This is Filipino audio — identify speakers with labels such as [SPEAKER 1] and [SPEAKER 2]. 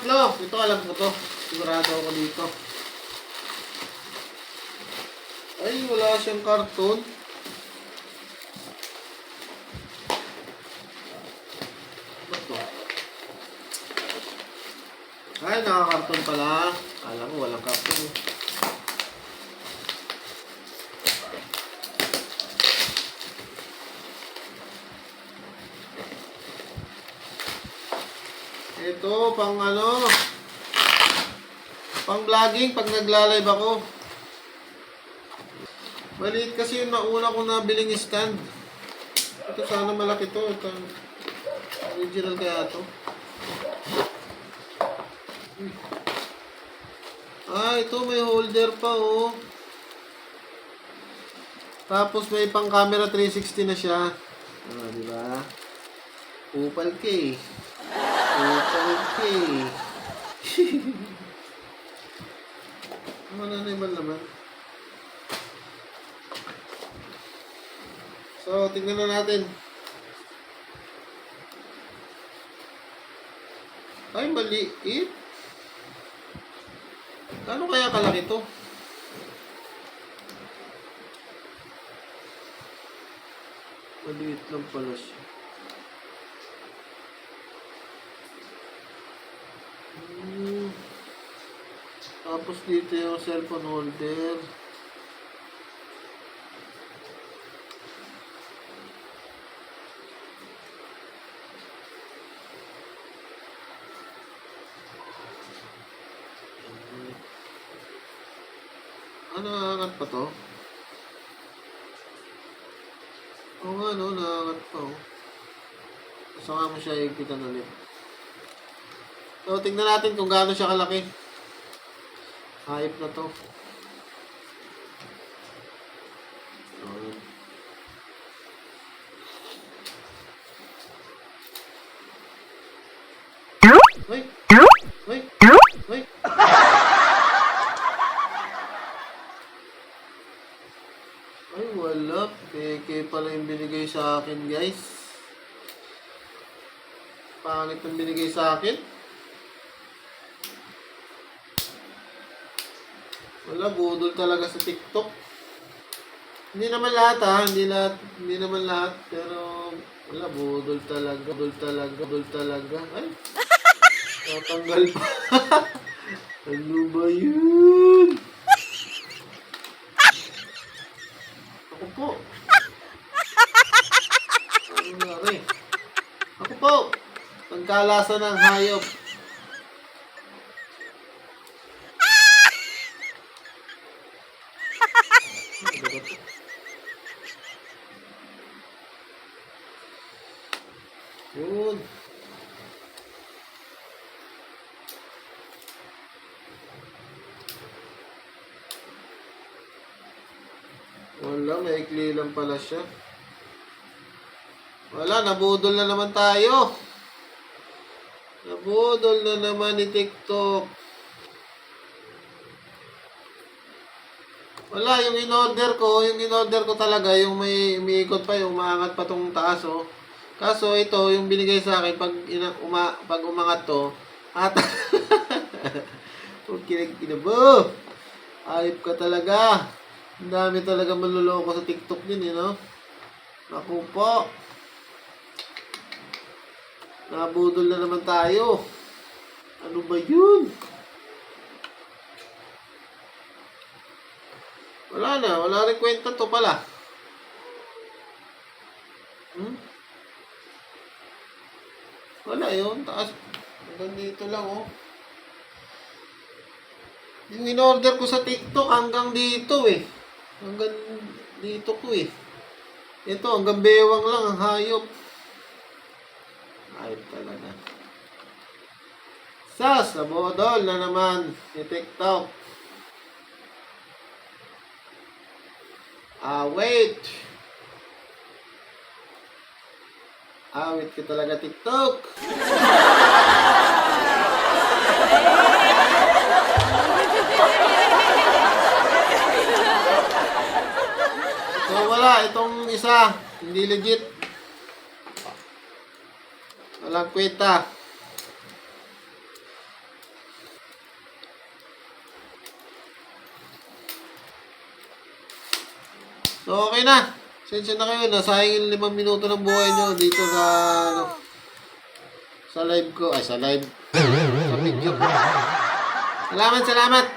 [SPEAKER 1] tatlo. Ito alam ko to. Sigurado ako dito. Ay, wala siyang karton. Ba't to? Ay, nakakarton pala. Alam ko, walang karton. Ito, pang ano, pang vlogging pag nagla-live ako. Maliit kasi yung nauna kong nabiling stand. Ito sana malaki to. Ito, original kaya to. Ah, ito may holder pa oh. Tapos may pang camera 360 na siya. Ah, di ba? Upal ka eh. Okay. Mananimal naman. So, tingnan na natin. Ay, maliit. Ano kaya kalaki to? Maliit lang pala siya. Tapos dito yung cellphone holder. Ano, nakakat pa to? Oo nga no, nakakat pa oh. Saka mo siya ipitan ulit. So, tingnan natin kung gaano siya kalaki. Hype na to. Wait! Wait! Wait! Ay, wala. Peke pala yung binigay sa akin, guys. Pangit yung binigay sa akin. Wala, budol talaga sa TikTok. Hindi naman lahat ha, hindi naman lahat, pero wala, budol talaga. Ay, natanggal pa. Ano ba yun? Ako po. Ano nangyari? Ako po. Pagkalasa ng hayop. Yun. Wala, maikli lang pala siya. Wala, nabudol na naman tayo. Nabudol na naman ni TikTok. Wala, yung in-order ko talaga, yung may umiikot pa, yung umaangat pa tong taas, oh. Kaso ito, yung binigay sa akin, pag umangat to, at huwag kinabo. Ayop ka talaga. Ang dami talaga manluloko sa TikTok din, no? Naku po. Nabudol na naman tayo. Ano ba yun? Wala rin kwenta to pala. Wala yun, taas. Hanggang dito lang, oh. Yung in-order ko sa TikTok hanggang dito, eh. Hanggang dito ko, eh. Ito, hanggang bewang lang, ang hayop. Hayop talaga. Nabodol na naman si TikTok. Wait. Awit ka talaga, TikTok. So wala, itong isa, hindi legit. Walang kwenta. So, okay na. Sensya na kayo. Nasayang yung 5 minuto ng buhay nyo dito sa, ano, sa live ko. Ay, sa live. Sa video ko. Salamat, salamat.